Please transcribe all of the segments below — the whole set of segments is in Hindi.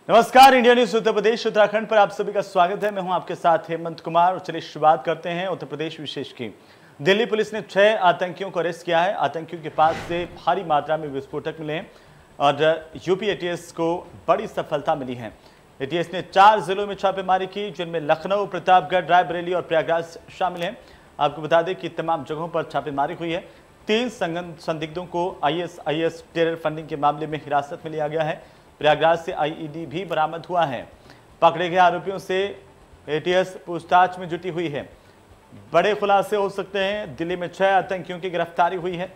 नमस्कार, इंडिया न्यूज उत्तर प्रदेश उत्तराखंड पर आप सभी का स्वागत है। मैं हूं आपके साथ हेमंत कुमार और चलिए शुरुआत करते हैं उत्तर प्रदेश विशेष की। दिल्ली पुलिस ने 6 आतंकियों को अरेस्ट किया है। आतंकियों के पास से भारी मात्रा में विस्फोटक मिले हैं और यूपी एटीएस को बड़ी सफलता मिली है। एटीएस ने 4 जिलों में छापेमारी की, जिनमें लखनऊ, प्रतापगढ़, रायबरेली और प्रयागराज शामिल हैं। आपको बता दें कि तमाम जगहों पर छापेमारी हुई है। 3 संदिग्धों को आईएसआईएस टेरर फंडिंग के मामले में हिरासत में लिया गया है। प्रयागराज से आईईडी भी बरामद हुआ है। पकड़े गए आरोपियों से एटीएस पूछताछ में जुटी हुई है। बड़े खुलासे हो सकते हैं। दिल्ली में 6 आतंकियों की गिरफ्तारी हुई है।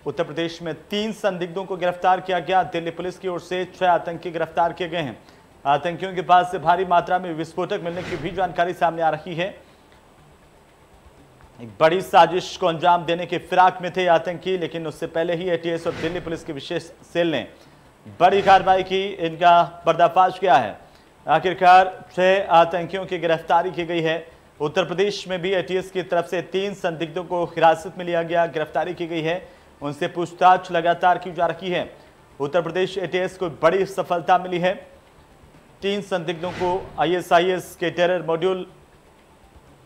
उत्तर प्रदेश में 3 संदिग्धों को गिरफ्तार किया गया। दिल्ली पुलिस की ओर से 6 आतंकी गिरफ्तार किए गए हैं। आतंकियों के पास से भारी मात्रा में विस्फोटक मिलने की भी जानकारी सामने आ रही है। एक बड़ी साजिश को अंजाम देने के फिराक में थे आतंकी, लेकिन उससे पहले ही एटीएस और दिल्ली पुलिस की विशेष सेल ने बड़ी कार्रवाई की, इनका पर्दाफाश किया है। आखिरकार 6 आतंकियों की गिरफ्तारी की गई है। उत्तर प्रदेश में भी एटीएस की तरफ से 3 संदिग्धों को हिरासत में लिया गया, गिरफ्तारी की गई है। उनसे पूछताछ लगातार की जा रही है। उत्तर प्रदेश एटीएस को बड़ी सफलता मिली है। 3 संदिग्धों को आईएसआईएस के टेरर मॉड्यूल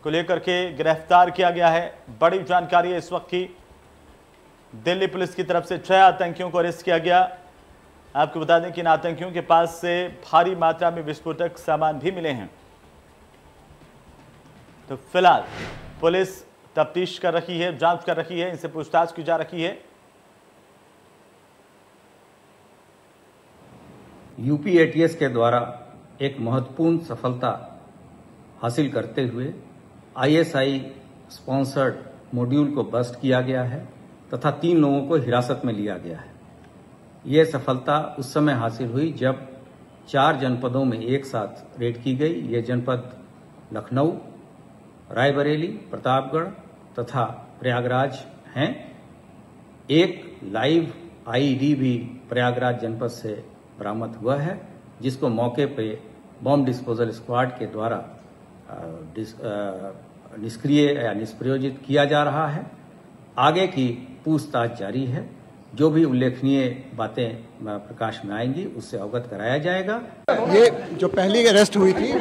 को लेकर के गिरफ्तार किया गया है। बड़ी जानकारी है इस वक्त की। दिल्ली पुलिस की तरफ से 6 आतंकियों को अरेस्ट किया गया। आपको बता दें कि इन आतंकियों के पास से भारी मात्रा में विस्फोटक सामान भी मिले हैं। तो फिलहाल पुलिस तफ्तीश कर रही है, जांच कर रही है, इनसे पूछताछ की जा रही है। यूपी एटीएस के द्वारा एक महत्वपूर्ण सफलता हासिल करते हुए आईएसआई स्पॉन्सर्ड मॉड्यूल को बस्ट किया गया है तथा 3 लोगों को हिरासत में लिया गया है। यह सफलता उस समय हासिल हुई जब 4 जनपदों में एक साथ रेड की गई। ये जनपद लखनऊ, रायबरेली, प्रतापगढ़ तथा प्रयागराज हैं। एक लाइव आईईडी भी प्रयागराज जनपद से बरामद हुआ है, जिसको मौके पे बॉम्ब डिस्पोजल स्क्वाड के द्वारा निष्क्रिय या निष्प्रयोजित किया जा रहा है। आगे की पूछताछ जारी है। जो भी उल्लेखनीय बातें प्रकाश में आएंगी उससे अवगत कराया जाएगा। ये जो पहली अरेस्ट हुई थी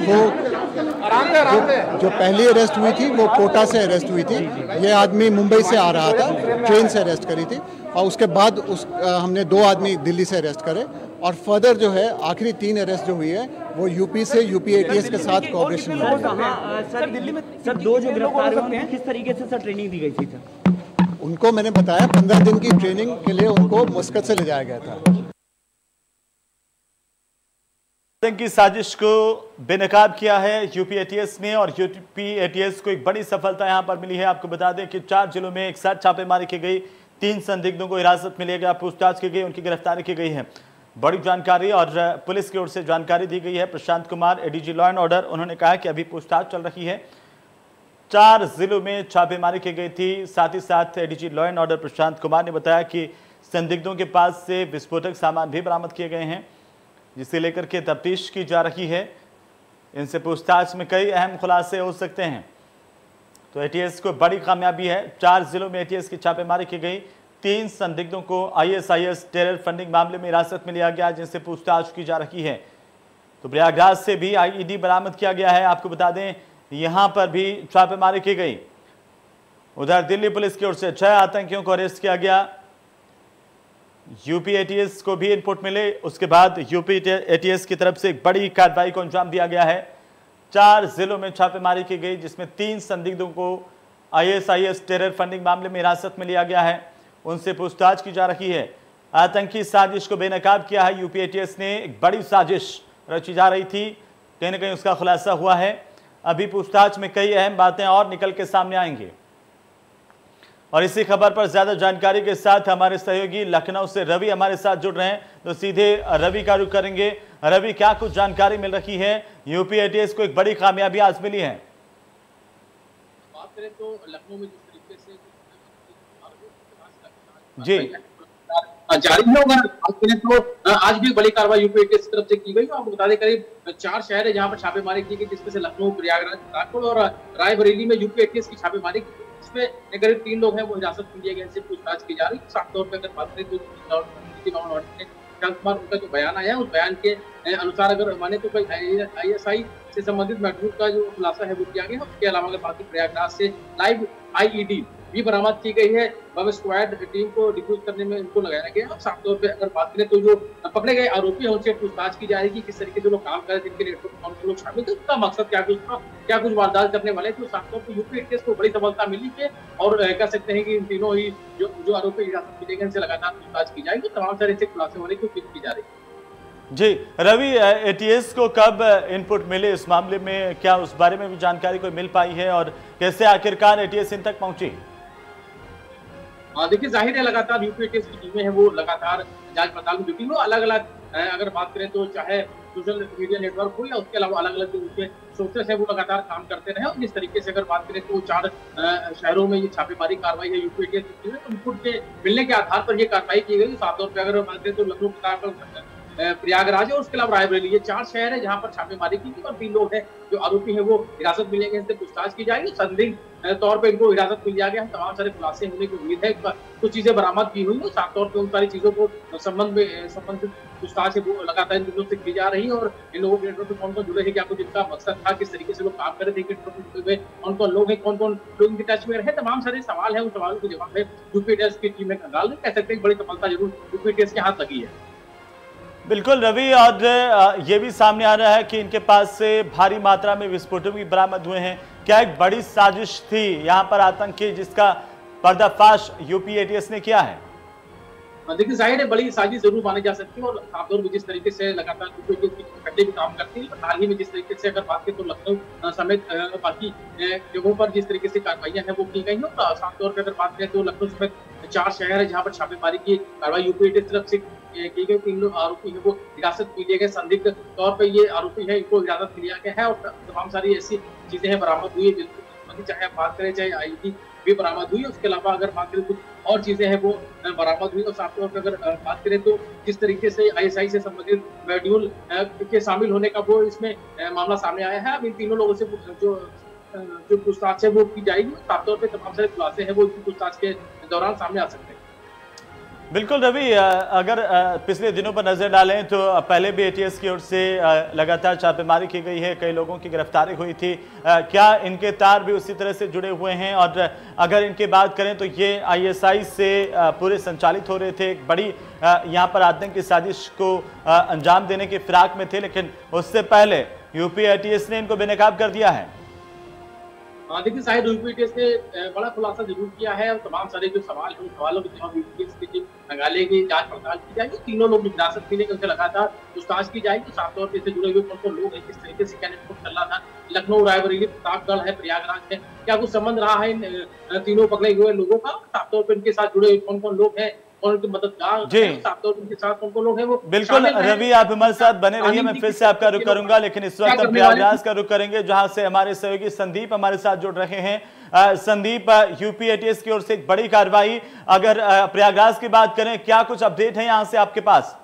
वो कोटा से अरेस्ट हुई थी। ये आदमी मुंबई से आ रहा था, ट्रेन से अरेस्ट करी थी और उसके बाद हमने 2 आदमी दिल्ली से अरेस्ट करे और फर्दर जो है आखिरी 3 अरेस्ट जो हुई है वो यूपी से यूपी एटीएस के साथ कोऑपरेशन में। सर दिल्ली में सर 2 जो गिरफ्तार हुए हैं, किस तरीके से सर ट्रेनिंग दी गई थी सर? उनको मैंने बताया 15 दिन की ट्रेनिंग के लिए उनको मस्कत से ले जाया गया था। आतंकी साजिश को बेनकाब किया है यूपी एटीएस ने और यूपी एटीएस को एक बड़ी सफलता यहां पर मिली है। आपको बता दें कि 4 जिलों में एक साथ छापेमारी की गई। 3 संदिग्धों को हिरासत में लिया गया, पूछताछ की गई, उनकी गिरफ्तारी की गई है। बड़ी जानकारी और पुलिस की ओर से जानकारी दी गई है। Prashant Kumar, ADG law and order, उन्होंने कहा कि अभी पूछताछ चल रही है। 4 जिलों में छापेमारी की गई थी। साथ ही साथ ADG law and order Prashant Kumar ने बताया कि संदिग्धों के पास से विस्फोटक सामान भी बरामद किए गए हैं, जिसे लेकर के तफ्तीश की जा रही है। इनसे पूछताछ में कई अहम खुलासे हो सकते हैं। तो एटीएस को बड़ी कामयाबी है। 4 जिलों में एटीएस की छापेमारी की गई। 3 संदिग्धों को आईएसआईएस टेरर फंडिंग मामले में हिरासत में लिया गया, जिनसे पूछताछ की जा रही है। तो प्रयागराज से भी आईईडी बरामद किया गया है। आपको बता दें यहां पर भी छापेमारी की गई। उधर दिल्ली पुलिस की ओर से 6 आतंकियों को अरेस्ट किया गया। यूपी एटीएस को भी इनपुट मिले, उसके बाद यूपी एटीएस की तरफ से एक बड़ी कार्रवाई को अंजाम दिया गया है। 4 जिलों में छापेमारी की गई, जिसमें 3 संदिग्धों को आईएसआईएस टेरर फंडिंग मामले में हिरासत में लिया गया है। उनसे पूछताछ की जा रही है। आतंकी साजिश को बेनकाब किया है यूपी एटीएस ने। एक बड़ी साजिश रची जा रही थी, कहीं ना कहीं उसका खुलासा हुआ है। अभी पूछताछ में कई अहम बातें और निकल के सामने आएंगी। और इसी खबर पर ज्यादा जानकारी के साथ हमारे सहयोगी लखनऊ से रवि हमारे साथ जुड़ रहे हैं, तो सीधे रवि का रुख करेंगे। रवि, क्या कुछ जानकारी मिल रही है? यूपी एटीएस को एक बड़ी कामयाबी आज मिली है। बात करें तो लखनऊ में जिस तरीके से जी जारी होगा, बात करें तो आज भी एक बड़ी कार्रवाई यूपी एटीएस की तरफ से की गई। आपको बता दें करीब 4 शहर है जहां पर छापेमारी की गई, जिसमें से लखनऊ, प्रयागराज, प्रतापगढ़ और रायबरेली में यूपी एटीएस की छापेमारी की गई। इसमें करीब 3 लोग हैं वो हिरासत में लिए गए, इनसे पूछताछ की जा रही है। साफ तौर पर अगर बात करें तो प्रशांत कुमार उनका जो बयान आया है, उस बयान के अनुसार अगर माने तो ISI से संबंधित मॉड्यूल का जो खुलासा है वो किया गया। उसके अलावा अगर बात की प्रयागराज से लाइव IED भी बरामद की गई है। बम स्क्वाड टीम को डिफ्यूज करने में इनको लगाया गया। और साफ तौर पे अगर बात करें तो जो पकड़े गए आरोपी हैं उनसे पूछताछ की जा रही है कि किस तरीके से लोग काम कर रहे थे, इनके नेटवर्क कौन से लोग शामिल थे, उसका मकसद क्या कुछ वारदात करने वाले थे। तो साफ तौर पर यूपी एटीएस को बड़ी सफलता मिली है और कह सकते हैं कि इन तीनों ही जो आरोपी हिरासत में लिए गए इनसे लगातार पूछताछ की जाएगी। तमाम सारे ऐसे खुलासे होने की उम्मीद की जा रही है। जी रवि, एटीएस को कब इनपुट मिले इस मामले में, क्या उस बारे में भी जानकारी कोई मिल पाई है और कैसे आखिरकार एटीएस इन तक पहुंची? देखिए जाहिर है लगातार यूपी एटीएस की टीमें हैं वो लगातार जांच पड़ताल में जुटी हो। अलग अलग अगर बात करें तो चाहे सोशल मीडिया नेटवर्क हो या उसके अलावा अलग अलग जो उनके सोर्सेस है वो लगातार काम करते रहे। और जिस तरीके से अगर बात करें तो 4 शहरों में ये छापेमारी कार्रवाई है यूपी एटीएस की टीमें, इनपुट के मिलने के आधार पर ये कार्रवाई की गई। साफ तौर पर अगर बात करें तो लखनऊ, प्रयागराज और उसके अलावा रायबरेली, ये 4 शहर है जहां पर छापेमारी की गई और 3 लोग हैं जो आरोपी हैं वो हिरासत में लिए गए, इनसे पूछताछ की जाएगी। संदिग्ध तौर पे इनको हिरासत में लिया गया। तमाम सारे खुलासे होने की उम्मीद है। कुछ चीजें बरामद की हुई है। साफ तौर पे उन सारी चीजों को संबंधित पूछताछ है वो लगातार इन लोगों से की जा रही है। और इन लोगों के नेटवर्क में कौन कौन जुड़े हैं, क्या कुछ इनका मकसद था, किस तरीके से लोग काम कर रहे थे, नेटवर्क में कौन कौन लोग हैं, कौन कौन लोग इनके टच में रहे, तमाम सारे सवाल है। उन सवालों के जवाब है यूपी एटीएस की टीम में कंगाल नहीं कह सकते। बड़ी सफलता जरूर यूपी एटीएस के हाथ लगी है। बिल्कुल रवि, और ये भी सामने आ रहा है कि इनके पास से भारी मात्रा में विस्फोटक भी बरामद हुए हैं। क्या एक बड़ी साजिश थी यहाँ पर आतंक की जिसका पर्दाफाश यूपी एटीएस ने किया है? देखिए जाहिर है बड़ी साजिश जरूर मानी जा सकती है। और खासतौर पर जिस तरीके से लगातार यूपी एटीएस की पहले भी काम करती है, हाल ही में जिस तरीके से अगर बात करें तो लखनऊ समेत बाकी जगहों पर जिस तरीके से कार्रवाइयां हैं वो की गई हैं। और साफ तौर पर अगर बात करें तो लखनऊ समेत 4 शहर है जहाँ पर छापेमारी की कार्रवाई यूपी एटीएस तरफ से की गई। 3 लोग आरोपी है वो हिरासत में लिए गए। संदिग्ध तौर पर ये आरोपी है, इनको हिरासत में लिया गया है और तमाम सारी ऐसी चीजें हैं बरामद हुई है, चाहे आप बात करें चाहे IED भी बरामद हुई। उसके अलावा अगर बात करें कुछ और चीजें हैं वो बरामद हुई। और साफ तौर पर अगर बात करें तो जिस तरीके से ISI से संबंधित मॉड्यूल के शामिल होने का वो इसमें मामला सामने आया है। अब इन तीनों लोगों से जो पूछताछ है वो की जाएगी। साफ तौर पर तमाम सारे खुलासे हैं वो इनकी पूछताछ के दौरान सामने आ सकते हैं। बिल्कुल रवि, अगर पिछले दिनों पर नजर डालें तो पहले भी एटीएस की ओर से लगातार छापेमारी की गई है, कई लोगों की गिरफ्तारी हुई थी। क्या इनके तार भी उसी तरह से जुड़े हुए हैं? और अगर इनकी बात करें तो ये ISI से पूरे संचालित हो रहे थे, एक बड़ी यहाँ पर आतंक की साजिश को अंजाम देने की फिराक में थे, लेकिन उससे पहले यूपी एटीएस ने इनको बेनकाब कर दिया है। देखिए शायद यूपी एटीएस ने बड़ा खुलासा जरूर किया है। और तमाम सारे जो सवाल है उन सवालों के जवाब यूपी एटीएस की टीम मेघालय की जांच पड़ताल की जाएगी। 3 लोग हिरासत में लेकर उनसे लगातार पूछताछ की जाएगी। साफ तौर पर इससे जुड़े हुए कौन कौन लोग हैं, किस तरीके से क्या नेटवर्क चल रहा था, लखनऊ, रायबरेली, प्रतापगढ़ है, प्रयागराज है, क्या कुछ संबंध रहा है इन तीनों पकड़े हुए लोगों का। साफ तौर पर इनके साथ जुड़े कौन कौन लोग हैं, मददगार उनके साथ उनको लोग हैं वो। बिल्कुल रवि, आप हमारे साथ बने रहिए, मैं फिर से आपका रुख करूंगा, लेकिन इस वक्त हम प्रयागराज का रुख करेंगे जहां से हमारे सहयोगी संदीप हमारे साथ जुड़ रहे हैं। संदीप, यूपी एटीएस की ओर से एक बड़ी कार्रवाई, अगर प्रयागराज की बात करें, क्या कुछ अपडेट है यहां से आपके पास?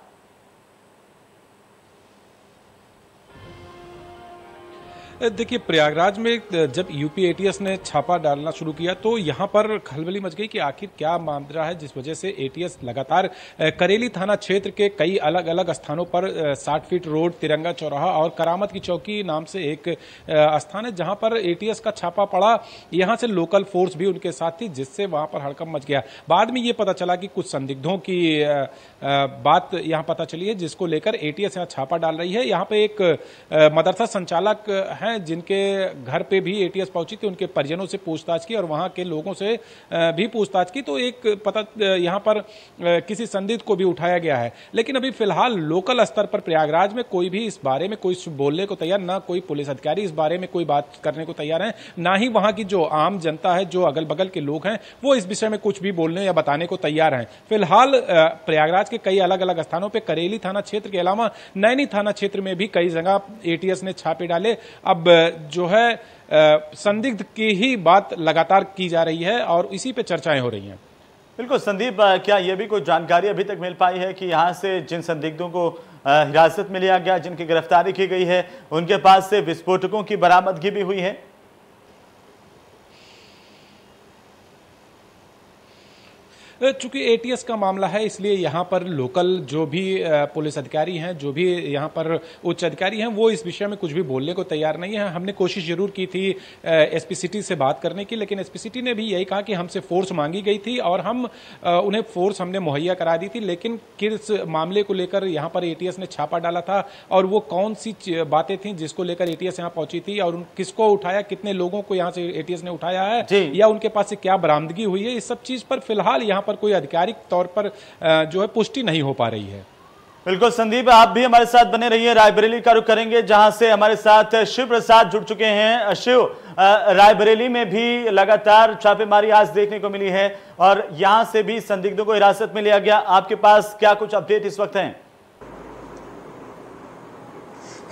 देखिए प्रयागराज में जब यूपी एटीएस ने छापा डालना शुरू किया तो यहाँ पर खलबली मच गई कि आखिर क्या मामला है जिस वजह से एटीएस लगातार करेली थाना क्षेत्र के कई अलग अलग स्थानों पर 60 फीट रोड, तिरंगा चौराहा और करामत की चौकी नाम से एक स्थान है जहां पर एटीएस का छापा पड़ा। यहाँ से लोकल फोर्स भी उनके साथ थी जिससे वहां पर हड़कंप मच गया। बाद में ये पता चला कि कुछ संदिग्धों की बात यहाँ पता चली है जिसको लेकर एटीएस यहाँ छापा डाल रही है। यहाँ पे एक मदरसा संचालक है जिनके घर पे भी एटीएस पहुंची थी, उनके परिजनों से पूछताछ की और वहां के लोगों से भी पूछताछ की तो एक पता यहां पर किसी संदिग्ध को भी उठाया गया है। लेकिन अभी फिलहाल लोकल स्तर पर प्रयागराज में कोई भी इस बारे में कोई बोलने को तैयार, ना कोई पुलिस अधिकारी इस बारे में कोई बात करने को तैयार है, ना ही वहां की जो आम जनता है, जो अगल बगल के लोग हैं वो इस विषय में कुछ भी बोलने या बताने को तैयार हैं। फिलहाल प्रयागराज के कई अलग अलग स्थानों पर करेली थाना क्षेत्र के अलावा नैनी थाना क्षेत्र में भी कई जगह एटीएस ने छापे डाले। अब जो है संदिग्ध की ही बात लगातार की जा रही है और इसी पे चर्चाएं हो रही हैं। बिल्कुल संदीप, क्या यह भी कोई जानकारी अभी तक मिल पाई है कि यहां से जिन संदिग्धों को हिरासत में लिया गया, जिनकी गिरफ्तारी की गई है, उनके पास से विस्फोटकों की बरामदगी भी हुई है? चूंकि एटीएस का मामला है इसलिए यहाँ पर लोकल जो भी पुलिस अधिकारी हैं, जो भी यहाँ पर उच्च अधिकारी हैं, वो इस विषय में कुछ भी बोलने को तैयार नहीं है। हमने कोशिश जरूर की थी एसपी सिटी से बात करने की, लेकिन एसपी सिटी ने भी यही कहा कि हमसे फोर्स मांगी गई थी और हम उन्हें फोर्स हमने मुहैया करा दी थी, लेकिन किस मामले को लेकर यहाँ पर एटीएस ने छापा डाला था और वो कौन सी बातें थी जिसको लेकर एटीएस यहाँ पहुंची थी और किसको उठाया, कितने लोगों को यहाँ से एटीएस ने उठाया है या उनके पास से क्या बरामदगी हुई है, इस सब चीज पर फिलहाल यहाँ पर कोई आधिकारिक तौर पर जो है पुष्टि नहीं हो पा रही है। बिल्कुल संदीप, आप भी हमारे साथ बने रहिए। रायबरेली का रुख करेंगे जहां से हमारे साथ शिव प्रसाद जुड़ चुके हैं। शिव, रायबरेली में भी लगातार छापेमारी आज देखने को मिली है और यहां से भी संदिग्धों को हिरासत में लिया गया। आपके पास क्या कुछ अपडेट इस वक्त हैं?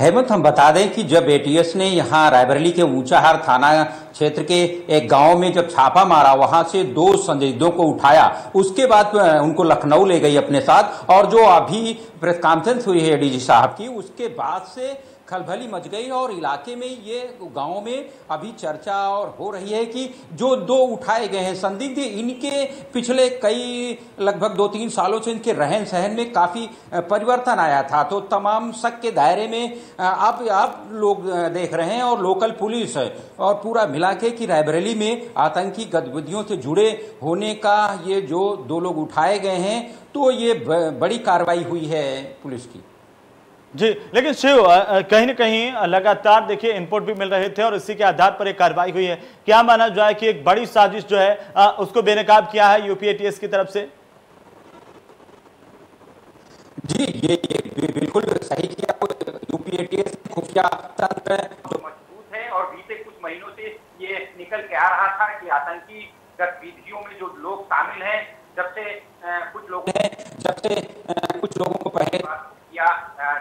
हेमंत, हम बता दें कि जब एटीएस ने यहाँ रायबरेली के ऊंचाहार थाना क्षेत्र के एक गांव में जब छापा मारा, वहां से 2 संदिग्धों को उठाया, उसके बाद उनको लखनऊ ले गई अपने साथ और जो अभी प्रेस कॉन्फ्रेंस हुई है डीजी साहब की, उसके बाद से खलबली मच गई और इलाके में ये गांव में अभी चर्चा और हो रही है कि जो 2 उठाए गए हैं संदिग्ध, इनके पिछले कई लगभग 2-3 सालों से इनके रहन सहन में काफी परिवर्तन आया था। तो तमाम शक के दायरे में अब आप लोग देख रहे हैं और लोकल पुलिस और पूरा मिला के कि रायबरेली में आतंकी गतिविधियों से जुड़े होने का ये जो 2 लोग उठाए गए हैं, तो ये बड़ी कार्रवाई हुई है पुलिस की। जी, लेकिन शिव, कहीं ना कहीं लगातार देखिए इनपुट भी मिल रहे थे और इसी के आधार पर एक कार्रवाई हुई है। क्या माना जाए कि एक बड़ी साजिश जो है उसको बेनकाब किया है यूपी एटीएस की तरफ से? जी, ये बिल्कुल सही किया। यूपी एटीएस खुफिया तंत्र जो मजबूत है और बीते कुछ महीनों से ये निकल के आ रहा था कि आतंकी गतिविधियों में जो लोग शामिल हैं, जब से कुछ लोगों को पहले या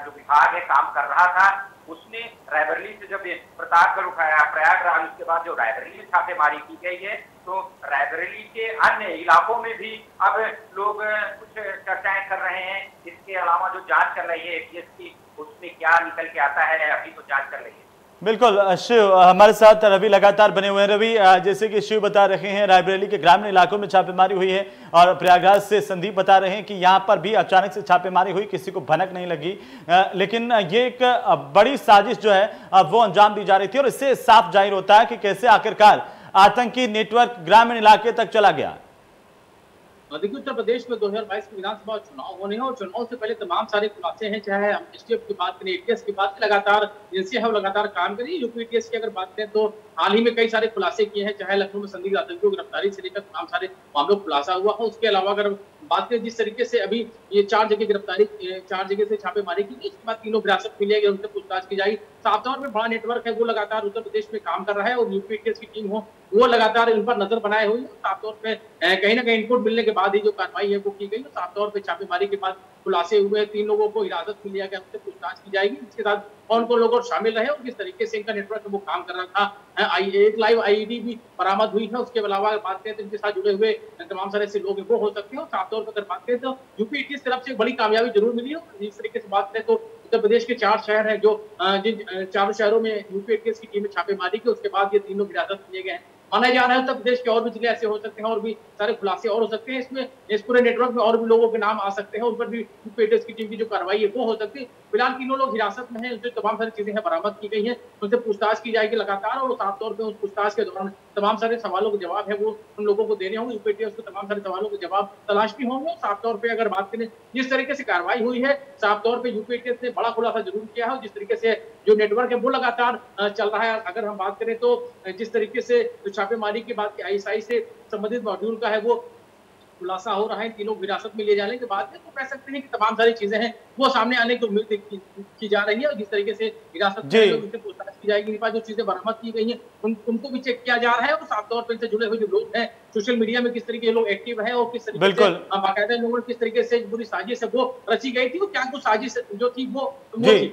जो विभाग है काम कर रहा था, उसने रायबरेली से जब प्रतापगढ़ उठाया, प्रयागराज, उसके बाद जो रायबरेली में छापेमारी की गई है, तो रायबरेली के अन्य इलाकों में भी अब लोग कुछ चर्चाएं कर रहे हैं। इसके अलावा जो जांच कर रही है एटीएस की, उसमें क्या निकल के आता है, अभी तो जांच कर रही है। बिल्कुल शिव, हमारे साथ रवि लगातार बने हुए हैं। रवि, जैसे कि शिव बता रहे हैं रायबरेली के ग्रामीण इलाकों में छापेमारी हुई है और प्रयागराज से संदीप बता रहे हैं कि यहां पर भी अचानक से छापेमारी हुई, किसी को भनक नहीं लगी, लेकिन ये एक बड़ी साजिश जो है वो अंजाम दी जा रही थी और इससे साफ जाहिर होता है कि कैसे आखिरकार आतंकी नेटवर्क ग्रामीण इलाके तक चला गया। देखिए, उत्तर प्रदेश में 2022 के विधानसभा चुनाव होने हैं और चुनाव से पहले तमाम सारे खुलासे हैं, चाहे हम एसटीएफ की बात करें, एटीएस की बात करें, लगातार एजेंसी है वो लगातार काम करी। यूपी एटीएस की अगर बात करें तो हाल ही में कई सारे खुलासे किए हैं, चाहे लखनऊ में संदिग्ध आतंकियों की गिरफ्तारी से लेकर तमाम सारे मामलों का खुलासा हुआ है। उसके अलावा अगर बात करें जिस तरीके से अभी ये 4 जगह गिरफ्तारी, 4 जगह से छापेमारी की गई, उसके बाद 3 हिरासत में लिए गए, उनसे पूछताछ की जाएगी। साफ तौर पर बड़ा नेटवर्क है वो लगातार उत्तर प्रदेश में काम कर रहा है और यूपी एटीएस की टीम हो वो लगातार इन पर नजर बनाए हुई है। साफ तौर पर कहीं ना कहीं इनपुट मिलने के बाद ही जो कार्रवाई है वो की गई। साफ तौर पर छापेमारी के बाद खुलासे हुए, 3 लोगों को हिरासत में लिया गया, उनसे पूछताछ की जाएगी। इसके साथ कौन कौन लोग शामिल रहे और किस तरीके से इनका नेटवर्क वो काम कर रहा था। एक लाइव आईईडी भी बरामद हुई है। उसके अलावा बात करें तो इनके साथ जुड़े हुए तमाम सारे ऐसे लोग वो हो सकते हैं। और साफ तौर पर अगर बात करें तो यूपी एटीएस तरफ से एक बड़ी कामयाबी जरूर मिली है। इस तरीके से बात करें तो उत्तर प्रदेश के 4 शहर हैं, जो जिन 4 शहरों में यूपी एटीएस की टीम ने छापेमारी की, उसके बाद ये 3 लोग हिरासत में लिए गए हैं। माना जा रहा है उत्तर प्रदेश के और भी जिले ऐसे हो सकते हैं और भी सारे खुलासे और हो सकते हैं। इसमें इस पूरे नेटवर्क में और भी लोगों के नाम आ सकते हैं, उन पर भी यूपी एटीएस की टीम की जो कार्रवाई है वो हो सकती है। फिलहाल 3 लोग हिरासत में हैं, उनसे तमाम सारी चीजें बरामद की गई हैं, उनसे पूछताछ की जाएगी लगातार और साफ तौर पर उस पूछताछ के दौरान तमाम सारे सवालों के जवाब है वो उन लोगों को देने होंगे। यूपी एटीएस को तमाम सारे सवालों के जवाब तलाश भी होंगे। साफ तौर पर अगर बात करें जिस तरीके से कार्रवाई हुई है, साफ तौर पर यूपी एटीएस ने बड़ा खुलासा जरूर किया है। जिस तरीके से जो नेटवर्क है वो लगातार चल रहा है। अगर हम बात करें तो जिस तरीके से छापेमारी की बात आईएसआई से संबंधित मॉड्यूल का है वो खुलासा हो रहा है, 3 लोग हिरासत में लिए जाने के बाद में, तो कह सकते हैं कि तमाम सारी चीजें हैं वो सामने आने की उम्मीद की जा रही है। और जिस तरीके से हिरासत में उनसे पूछताछ की जाएगी, इनके पास जो चीजें बरामद की गई हैं उनको भी चेक किया जा रहा है। और साफ तौर पर इनसे जुड़े हुए जो लोग हैं, सोशल मीडिया में किस तरीके लोग एक्टिव है और किस तरीके से बाकायदा लोगों ने किस तरीके से पूरी साजिश है वो रची गई थी और क्या कुछ साजिश जो थी वो थी।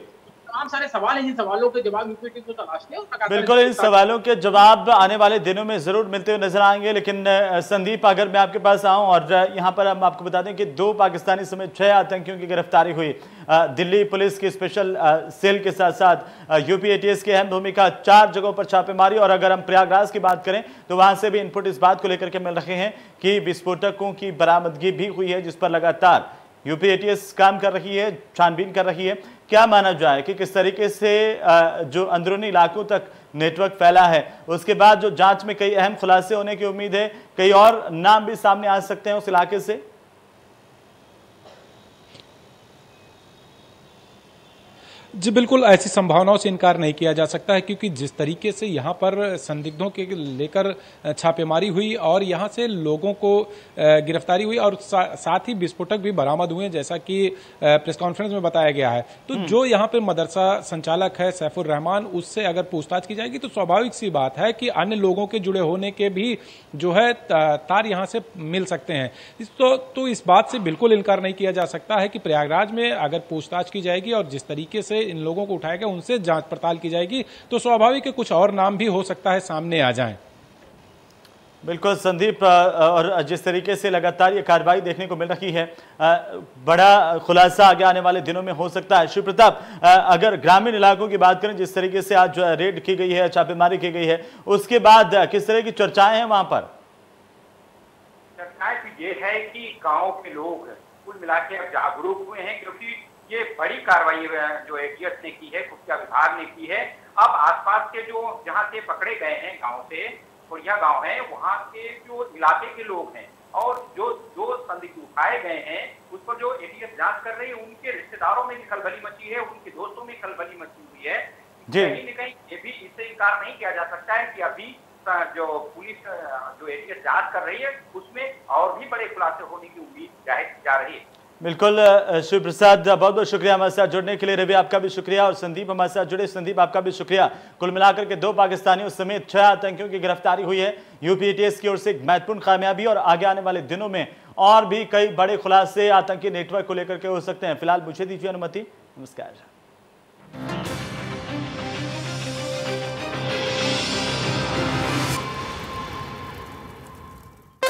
तमाम सारे सवाल हैं, इन सवालों के जवाब यूपी एटीएस को तलाशने और बिल्कुल इन सवालों के जवाब आने वाले दिनों में जरूर मिलते हुए नजर आएंगे। लेकिन संदीप, अगर मैं आपके पास आऊं और यहाँ पर हम आपको बता दें कि 2 पाकिस्तानी समेत 6 आतंकियों की गिरफ्तारी हुई। दिल्ली पुलिस की स्पेशल सेल के साथ साथ यूपी एटीएस की अहम भूमिका, 4 जगहों पर छापेमारी। और अगर हम प्रयागराज की बात करें तो वहां से भी इनपुट इस बात को लेकर के मिल रहे हैं कि विस्फोटकों की बरामदगी भी हुई है, जिस पर लगातार यूपी एटीएस काम कर रही है, छानबीन कर रही है। क्या माना जाए कि किस तरीके से जो अंदरूनी इलाकों तक नेटवर्क फैला है, उसके बाद जो जांच में कई अहम खुलासे होने की उम्मीद है, कई और नाम भी सामने आ सकते हैं उस इलाके से? जी बिल्कुल, ऐसी संभावनाओं से इनकार नहीं किया जा सकता है, क्योंकि जिस तरीके से यहाँ पर संदिग्धों के लेकर छापेमारी हुई और यहाँ से लोगों को गिरफ्तारी हुई और साथ ही विस्फोटक भी बरामद हुए, जैसा कि प्रेस कॉन्फ्रेंस में बताया गया है। तो जो यहाँ पे मदरसा संचालक है सैफुर रहमान, उससे अगर पूछताछ की जाएगी तो स्वाभाविक सी बात है कि अन्य लोगों के जुड़े होने के भी जो है तार यहाँ से मिल सकते हैं। तो इस बात से बिल्कुल इनकार नहीं किया जा सकता है कि प्रयागराज में अगर पूछताछ की जाएगी और जिस तरीके से इन लोगों को उठाया गया उनसे जांच पड़ताल की जाएगी तो स्वाभाविक है कुछ और नाम भी हो सकता है सामने आ जाएं। बिल्कुल संदीप, और जिस तरीके से लगातार ये कार्रवाई देखने को मिल रही है, बड़ा खुलासा आगे आने वाले दिनों में हो सकता है। शिव प्रताप, अगर ग्रामीण इलाकों की बात करें, जिस तरीके से आज रेड की गई है, छापेमारी की गई है, उसके बाद किस तरह की चर्चाएं हैं वहां पर? चर्चाएं तो ये है कि गांव के लोग कुल मिला के अब जागरूक हुए हैं, क्योंकि ये बड़ी कार्रवाई जो एटीएस ने की है, खुफिया विभाग ने की है। अब आसपास के जो जहां से पकड़े गए हैं गांव से, खोरिया गांव है, वहां के जो इलाके के लोग हैं और जो संदिग्ध उठाए गए हैं उस पर जो एटीएस जांच कर रही है, उनके रिश्तेदारों में भी खलबली मची है, उनके दोस्तों में खलबली मची हुई है। कहीं न कहीं ये भी इससे इनकार नहीं किया जा सकता है कि अभी जो पुलिस जो एटीएस जांच कर रही है उसमें और भी बड़े खुलासे होने की उम्मीद जाहिर की जा रही है। बिल्कुल शिव प्रसाद, बहुत बहुत शुक्रिया हमारे साथ जुड़ने के लिए। रवि, आपका भी शुक्रिया। और संदीप हमारे साथ जुड़े, संदीप आपका भी शुक्रिया। कुल मिलाकर के 2 पाकिस्तानियों समेत 6 आतंकियों की गिरफ्तारी हुई है यूपी एटीएस की ओर से, एक महत्वपूर्ण कामयाबी। और आगे आने वाले दिनों में और भी कई बड़े खुलासे आतंकी नेटवर्क को लेकर के हो सकते हैं। फिलहाल मुझे दीजिए अनुमति, नमस्कार।